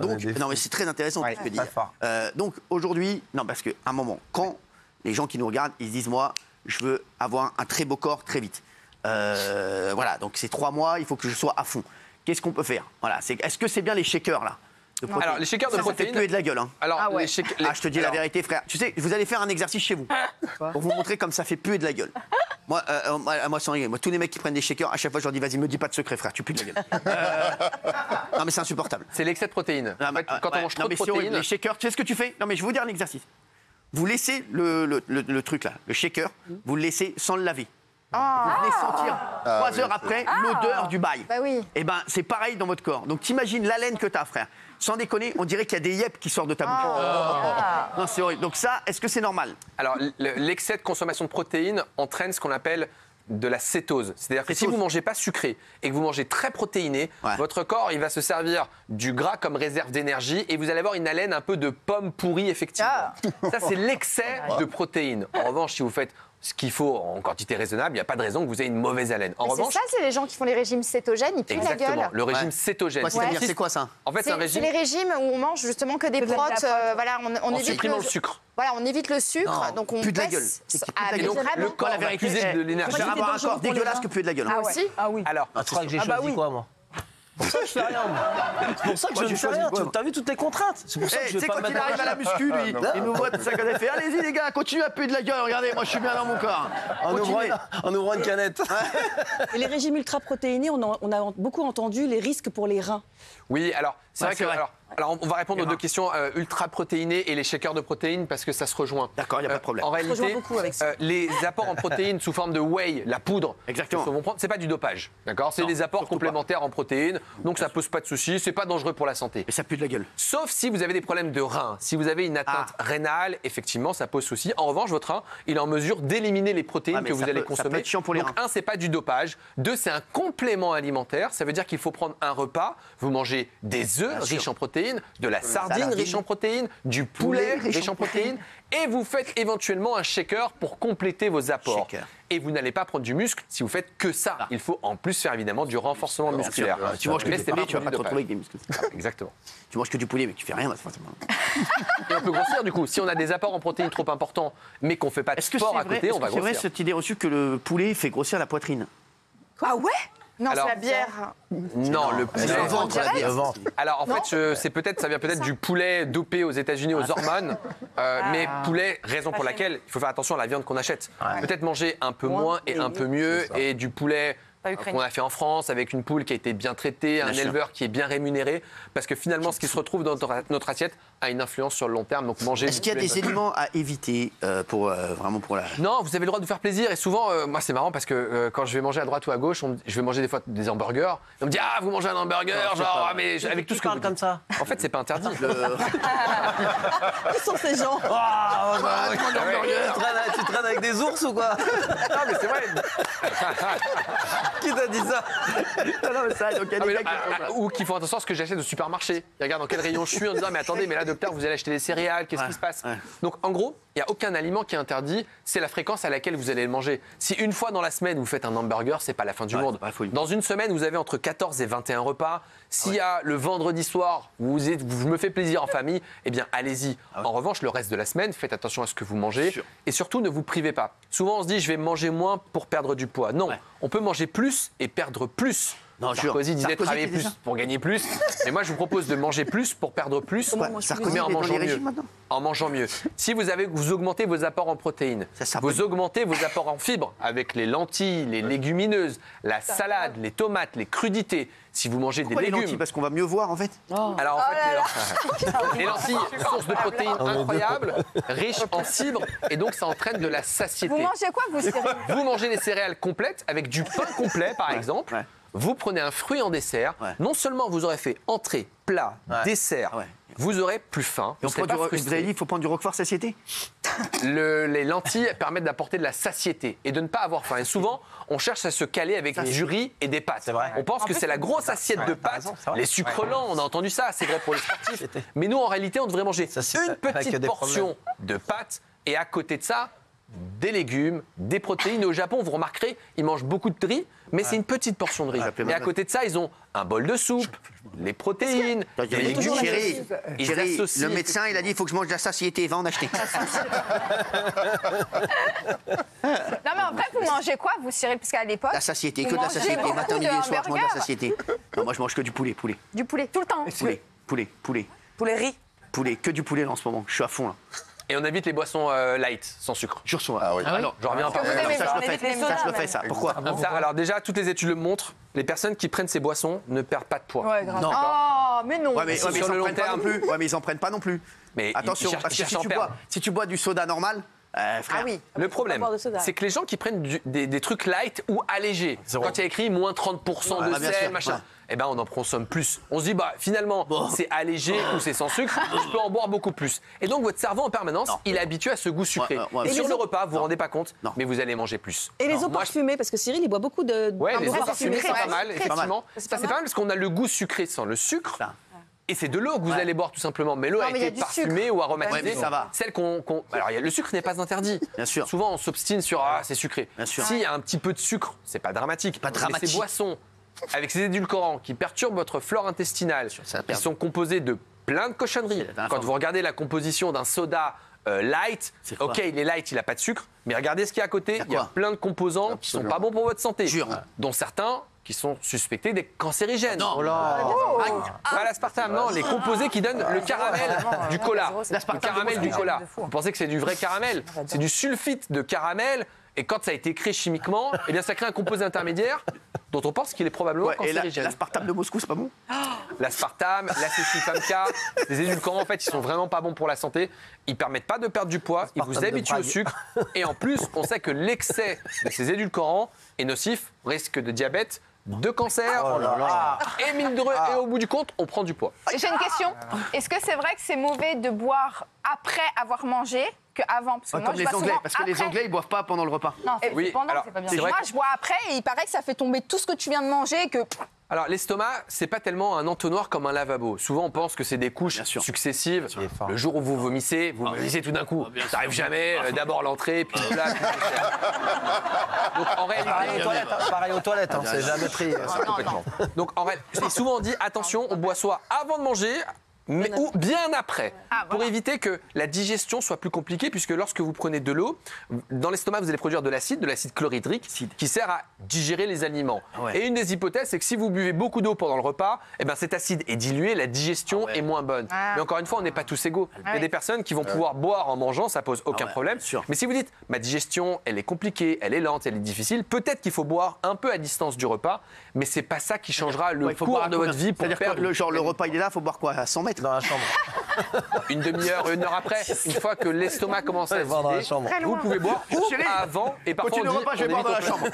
Donc, non, mais c'est très intéressant ce que tu peux dire. Donc, aujourd'hui, non, parce qu'à un moment, quand les gens qui nous regardent, ils se disent, moi, je veux avoir un très beau corps très vite. Voilà, donc c'est 3 mois, il faut que je sois à fond. Qu'est-ce qu'on peut faire? Voilà, est-ce que c'est bien les shakers, là? Alors, les shakers de protéines. Ça fait puer de la gueule. Hein. Alors, je te dis la vérité, frère. Tu sais, vous allez faire un exercice chez vous pour vous montrer comme ça fait puer de la gueule. Moi, sans rigoler, tous les mecs qui prennent des shakers, à chaque fois, je leur dis, vas-y, me dis pas de secret, frère, tu pues de la gueule. Non, mais c'est insupportable. C'est l'excès de protéines. En fait, quand on mange trop de protéines. Les shakers, tu sais ce que tu fais? Non, mais je vais vous dire un exercice. Vous laissez le truc là, le shaker, vous le laissez sans le laver. Vous venez sentir 3 heures après l'odeur du bail. Bah oui. Et ben c'est pareil dans votre corps. Donc t'imagines l'haleine que t'as, frère. Sans déconner, on dirait qu'il y a des yep qui sortent de ta bouche. Non, c'est horrible. Donc ça, est-ce que c'est normal? Alors l'excès de consommation de protéines entraîne ce qu'on appelle de la cétose. C'est-à-dire que si vous ne mangez pas sucré et que vous mangez très protéiné, votre corps il va se servir du gras comme réserve d'énergie et vous allez avoir une haleine un peu de pomme pourrie, effectivement. Ça, c'est l'excès de protéines. En revanche, si vous faites ce qu'il faut en quantité raisonnable, il n'y a pas de raison que vous ayez une mauvaise haleine. En revanche, c'est ça, c'est les gens qui font les régimes cétogènes, ils puent la gueule. Exactement, le régime cétogène. C'est quoi ça? En fait, c'est un régime. C'est les régimes où on mange justement que des protes. Voilà, on en évite supprimant le sucre. Voilà, on évite le sucre, donc on pue de la baisse. gueule. Et donc, le corps va puiser de l'énergie. Je vais avoir un corps dégueulasse que puer de la gueule. Ah aussi? Ah oui. Alors, tu crois que j'ai choisi quoi, moi? C'est pour ça que je fais rien. C'est pour ça que je ne fais rien. Tu as vu toutes les contraintes. C'est pour ça que je vais pas me mettre. Quand il arrive à la muscu, lui, il nous voit tout ça quand il fait. Allez-y les gars, continuez à puer de la gueule. Regardez, moi je suis bien dans mon corps. En ouvrant une canette. Et les régimes ultra-protéinés, on a beaucoup entendu les risques pour les reins. Oui, alors c'est vrai que. Alors, on va répondre aux 2 questions ultra-protéinées et les shakers de protéines parce que ça se rejoint. D'accord, il n'y a pas de problème. En réalité, les apports en protéines sous forme de whey, la poudre, c'est pas du dopage. D'accord, c'est des apports complémentaires en protéines, donc ça pose pas de soucis, c'est pas dangereux pour la santé. Et ça pue de la gueule. Sauf si vous avez des problèmes de rein. Si vous avez une atteinte rénale, effectivement, ça pose souci. En revanche, votre rein, il est en mesure d'éliminer les protéines que vous allez consommer. Ça peut être chiant pour les reins. Donc, 1, c'est pas du dopage. 2, c'est un complément alimentaire. Ça veut dire qu'il faut prendre un repas. Vous mangez des œufs riches en protéines, de la sardine riche en protéines, du poulet riche en protéines, et vous faites éventuellement un shaker pour compléter vos apports. Et vous n'allez pas prendre du muscle si vous faites que ça. Il faut en plus faire évidemment du renforcement musculaire. Tu manges que du poulet, tu vas pas te retrouver avec des muscles. Exactement. Tu manges que du poulet, mais tu fais rien. Et on peut grossir du coup. Si on a des apports en protéines trop importants, mais qu'on fait pas de sport à côté, on va grossir. C'est vrai cette idée reçue que le poulet fait grossir la poitrine? Ah ouais? Non, c'est la bière. Non, le poulet. Le ventre. Alors en fait, ça vient peut-être du poulet dopé aux États-Unis aux hormones, mais poulet, raison pour laquelle il faut faire attention à la viande qu'on achète. Peut-être manger un peu moins et un peu mieux, et du poulet qu'on a fait en France avec une poule qui a été bien traitée, un éleveur qui est bien rémunéré, parce que finalement, ce qui se retrouve dans notre assiette a une influence sur le long terme. Donc manger. Est-ce qu'il y a des aliments à éviter vraiment pour la... Non, vous avez le droit de vous faire plaisir. Et souvent, moi c'est marrant parce que quand je vais manger à droite ou à gauche, je vais manger des fois des hamburgers. On me dit vous mangez un hamburger, mais avec tout ce que vous comme ça. En fait, c'est pas interdit. Qui sont ces gens? Tu traînes avec des ours ou quoi? Non, mais c'est vrai. Qui t'a dit ça? Ou qui font attention à ce que j'achète au supermarché. Ils regardent dans quel rayon je suis en disant mais attendez, mais là docteur, vous allez acheter des céréales, qu'est-ce qui se passe? Donc en gros, il n'y a aucun aliment qui est interdit, c'est la fréquence à laquelle vous allez le manger. Si une fois dans la semaine vous faites un hamburger, c'est pas la fin du monde. Dans une semaine, vous avez entre 14 et 21 repas. S'il y a le vendredi soir, vous me faites plaisir en famille, eh bien allez-y. En revanche, le reste de la semaine, faites attention à ce que vous mangez et surtout ne vous privez pas. Souvent on se dit je vais manger moins pour perdre du poids. Non, on peut manger plus et perdre plus. Non, Sarkozy disait travailler plus pour gagner plus. Mais moi, je vous propose de manger plus pour perdre plus, mais en mangeant mieux. En mangeant mieux. Si vous augmentez vos apports en protéines, vous augmentez vos apports en fibres avec les lentilles, les légumineuses, la salade, les tomates, les crudités. Si vous mangez des légumes. Les lentilles, parce qu'on va mieux voir en fait. Alors en fait, les lentilles, source de protéines incroyable, riche en fibres, et donc ça entraîne de la satiété. Vous mangez quoi, vous? Vous mangez des céréales complètes avec du pain complet, par exemple. Vous prenez un fruit en dessert, non seulement vous aurez fait entrée, plat, dessert, vous aurez plus faim. Et vous avez dit qu'il faut prendre du Roquefort satiété? Les lentilles permettent d'apporter de la satiété et de ne pas avoir faim. Et souvent, on cherche à se caler avec du riz et des pâtes. On pense que c'est la grosse assiette de pâtes, les sucres lents, on a entendu ça, c'est vrai pour les sportifs. Mais nous, en réalité, on devrait manger une petite portion de pâtes et à côté de ça, des légumes, des protéines. Au Japon, vous remarquerez, ils mangent beaucoup de riz, mais c'est une petite portion de riz. Et à côté de ça, ils ont un bol de soupe, les protéines, les légumes. Chérie, Ils associent- le médecin, il a dit il faut que je mange de la satiété, va en acheter. Non, mais en vrai, vous mangez quoi, vous, Cyril? Parce qu'à l'époque. La satiété, vous que de la mangez satiété. beaucoup Matin, de midi et soir, je mange de la hamburgers. satiété. Non, moi, je mange que du poulet. Du poulet, tout le temps. Poulet riz. Poulet, que du poulet là, en ce moment. Je suis à fond là. Et on évite les boissons light, sans sucre. Je reçois. Ah oui. Alors, je reviens par Vous aimez ça, bien, je le évitez les fais. sodas, Ça, je le fais, même. ça. Pourquoi Ça, alors déjà, toutes les études le montrent, les personnes qui prennent ces boissons ne perdent pas de poids. Ouais, grave. Non. Oh, mais non. Ouais, mais Sur ils le en long prennent pas terme. non plus. Ouais, mais ils en prennent pas non plus. Mais Attention, ils cherchent- parce que ils cherchent à en perdre. si tu bois du soda normal, frère. Ah oui. Le problème, boire de soda. c'est que les gens qui prennent des trucs light ou allégés, quand il y a écrit moins 30% de Ouais, bien sel, sûr, machin, ouais. eh ben on en consomme plus. On se dit, bah finalement, c'est allégé ou c'est sans sucre, je peux en boire beaucoup plus. Et donc votre cerveau en permanence, il est habitué à ce goût sucré. Ouais. Et Et sur les le eaux- repas, vous vous rendez pas compte, Non. mais vous allez manger plus. Et les eaux Moi, parfumées, parce que Cyril, il boit beaucoup de. Ouais, les eaux eaux parfumées, c'est sucré, pas mal, ouais, effectivement. c'est Ça, pas c'est mal. pas mal parce qu'on a le goût sucré sans le sucre. Ça. Et c'est de l'eau que vous allez boire tout simplement. Mais l'eau Non, a mais il y a été du parfumée sucre. ou aromatisée. Ouais, mais ça va. Celle alors, le sucre n'est pas interdit. Bien sûr. Souvent, on s'obstine sur c'est sucré. Bien sûr. S'il y a un petit peu de sucre, c'est pas dramatique. Pas Mais dramatique. ces boissons avec ces édulcorants qui perturbent votre flore intestinale, ça qui perd. sont composés de plein de cochonneries. C'est la dernière Quand fois. vous regardez la composition d'un soda light, C'est quoi ok, il est light, il n'a pas de sucre, mais regardez ce qu'il y a à côté. Il y a quoi plein de composants qui sont pas bons pour votre santé, Jure. dont certains qui sont suspectés d'être cancérigènes. Non. Oh là. Pas l'aspartame, non, les composés qui donnent le caramel du cola. Le caramel du cola. Vous pensez que c'est du vrai caramel? C'est du sulfite de caramel. Et quand ça a été créé chimiquement, eh bien ça crée un composé intermédiaire dont on pense qu'il est probablement Ouais, et cancérigène. l'aspartame de Moscou, c'est pas bon L'aspartame, l'acésulfame-K, les édulcorants en fait, ils sont vraiment pas bons pour la santé. Ils permettent pas de perdre du poids, ils vous L'aspartame de habituent au Prague. sucre. Et en plus, on sait que l'excès de ces édulcorants est nocif, risque de diabète, de cancer. Oh là là. Et mine de et au bout du compte, on prend du poids. J'ai une question. Est-ce que c'est vrai que c'est mauvais de boire après avoir mangé qu'avant? Parce que moi, Comme je les bois Anglais, souvent parce que les après. Anglais, ils boivent pas pendant le repas. Non, c'est Oui, pendant, alors, c'est pas bien. c'est vrai Moi, que- je bois après et il paraît que ça fait tomber tout ce que tu viens de manger et que. Alors l'estomac, c'est pas tellement un entonnoir comme un lavabo. Souvent on pense que c'est des couches Bien sûr. successives. Il est fort. Le jour où vous vomissez, vous vomissez tout d'un coup. Ça arrive jamais. D'abord l'entrée, puis le plat, puis le dessert. Donc en réalité, Pareil aux toilettes, hein, c'est jamais pris. Non. donc en réalité, c'est souvent dit attention, on boit soit avant de manger. Ou bien après, Ah, pour voilà. éviter que la digestion soit plus compliquée, puisque lorsque vous prenez de l'eau, dans l'estomac, vous allez produire de l'acide chlorhydrique, qui sert à digérer les aliments. Ouais. Et une des hypothèses, c'est que si vous buvez beaucoup d'eau pendant le repas, eh ben cet acide est dilué, la digestion est moins bonne. Ah. Mais encore une fois, on n'est pas tous égaux. Il y a ouais. des personnes qui vont pouvoir boire en mangeant, ça pose aucun ouais, problème. bien sûr. Mais si vous dites, ma digestion, elle est compliquée, elle est lente, elle est difficile, peut-être qu'il faut boire un peu à distance du repas, mais c'est pas ça qui changera le Ouais, il faut boire cours à de votre combien vie pour C'est-à-dire perdre. que le repas, il est là, il faut boire quoi À 100 mètres Dans la chambre. Une demi-heure, une heure après, une fois que l'estomac commence à Ouais, voir dans la vider, chambre. Très vous loin. pouvez boire ou Chérie, avant et parfois Continue on le dit repas, je vais on boire dans la évite au chambre.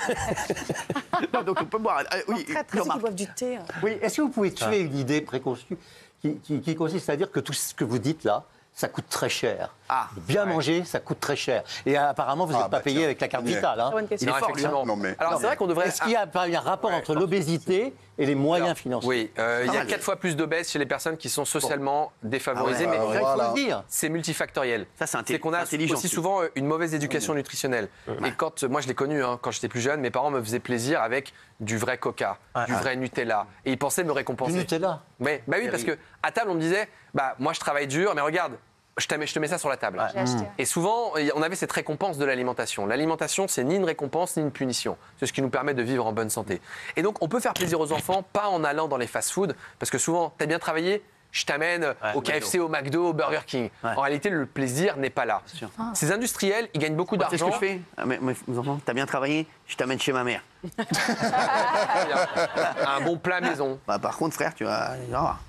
Non, donc on peut boire. Oui, Très, très Jean-Marc. qui boivent du thé. Oui, est-ce que vous pouvez tuer une idée préconçue qui consiste à dire que tout ce que vous dites là, ça coûte très cher. Ah, Bien manger, ça coûte très cher. Et apparemment, vous n'êtes pas payé tiens. avec la carte Oui. vitale. hein. Très bonne question. Non, Il est fort, lui, hein. effectivement. Non, mais- Alors c'est vrai qu'on devrait. Est-ce qu'il y a pas un rapport entre l'obésité et les moyens financiers? Oui, il y a mal. 4 fois plus d'obèses chez les personnes qui sont socialement défavorisées, Ah ouais, mais Ça, il faut Voilà. le dire. c'est multifactoriel. Ça, c'est C'est qu'on a intelligent, aussi c'est- souvent une mauvaise éducation nutritionnelle. Et quand, moi je l'ai connu, hein, quand j'étais plus jeune, mes parents me faisaient plaisir avec du vrai Coca, du vrai Nutella. Et ils pensaient me Du récompenser. Nutella. Mais, bah oui, parce que à table, on me disait, bah moi je travaille dur, mais regarde, je te mets ça sur la table. J'ai acheté. Et souvent, on avait cette récompense de l'alimentation. L'alimentation, c'est ni une récompense ni une punition. C'est ce qui nous permet de vivre en bonne santé. Et donc, on peut faire plaisir aux enfants, pas en allant dans les fast-foods, parce que souvent, t'as bien travaillé, je t'amène au KFC, au McDo, au Burger King. Ouais. En réalité, le plaisir n'est pas là. sûr. Ces industriels, ils gagnent beaucoup C'est ce que d'argent. je fais. Ah, mais mes enfants, t'as bien travaillé, je t'amène chez ma mère. Un bon plat maison. Bah, par contre, frère, tu vas voir.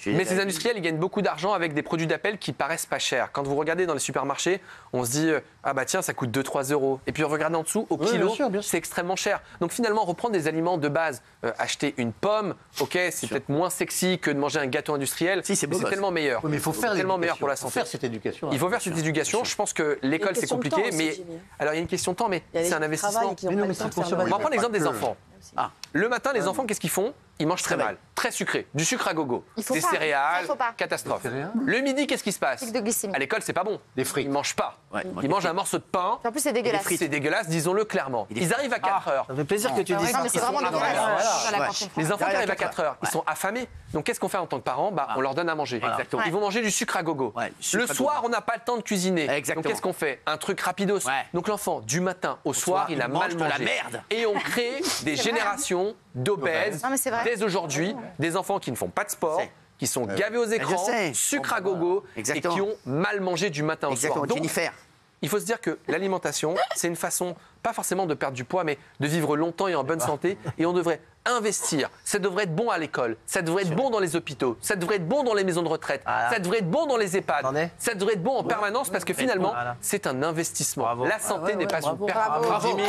Mais ces industriels, ils gagnent beaucoup d'argent avec des produits d'appel qui paraissent pas chers. Quand vous regardez dans les supermarchés, on se dit ah bah tiens, ça coûte 2-3 euros. Et puis regardez en dessous, au Oui, kilo, bien sûr, bien sûr. c'est extrêmement cher. Donc finalement, reprendre des aliments de base, acheter une pomme, ok, c'est peut-être moins sexy que de manger un gâteau industriel, Si, c'est mais beau c'est gosse. tellement meilleur. Oui, mais il faut faire tellement l'éducation. meilleur pour la Faut santé. faire cette éducation. Il faut faire cette éducation. Je pense que Il y a l'école une c'est question de compliqué, temps aussi, mais Jimmy. alors il y a une question de temps, mais Il y a c'est les un qui investissement. travaillent et qui ont Mais non, pas mais le temps c'est de faire consommateur. On va prendre l'exemple des pas enfants. Ah. Le matin, les Ouais. enfants, qu'est-ce qu'ils font? Ils mangent très Travaillent. mal. très sucré, du sucre à gogo, Il faut des pas. céréales, Il faut pas. catastrophe. Le midi, qu'est-ce qui se passe? Pic de glycémie. À l'école, c'est pas bon. Des frites. Ils mangent pas. Ouais, Ils mangent un morceau de pain. En plus, c'est dégueulasse. C'est dégueulasse, disons-le clairement. Ils arrivent à 4 heures. Ça fait plaisir que tu dises Non, ça. mais c'est vraiment dégueulasse. Voilà. À la Ouais. cantine. Les enfants qui Derrière arrivent à 4 4 heures, ils sont affamés. Donc qu'est-ce qu'on fait en tant que parents? On leur donne à manger. Exactement. Ils vont manger du sucre à gogo. Ouais, du sucre Le à soir, gogo. on n'a pas le temps de cuisiner. Exactement. Donc qu'est-ce qu'on fait? Un truc rapidos. Ouais. Donc l'enfant, du matin au soir, il a mange mal de mangé. la merde. Et on crée des générations d'obèses Non, mais c'est vrai. dès aujourd'hui, des enfants qui ne font pas de sport, C'est. qui sont gavés aux écrans, je sais. sucre à gogo, Exactement. et qui ont mal mangé du matin au Exactement, soir. Donc, Jennifer. il faut se dire que l'alimentation, c'est une façon, pas forcément de perdre du poids, mais de vivre longtemps et en bonne santé. Et on devrait investir. Ça devrait être bon à l'école. Ça devrait être bon dans les hôpitaux. Ça devrait être bon dans les maisons de retraite. Voilà. Ça devrait être bon dans les EHPAD. T'en es Ça devrait être bon en permanence parce que finalement, Voilà. c'est un investissement. Bravo. La santé n'est pas une perte. Bravo. Bravo, Jimmy.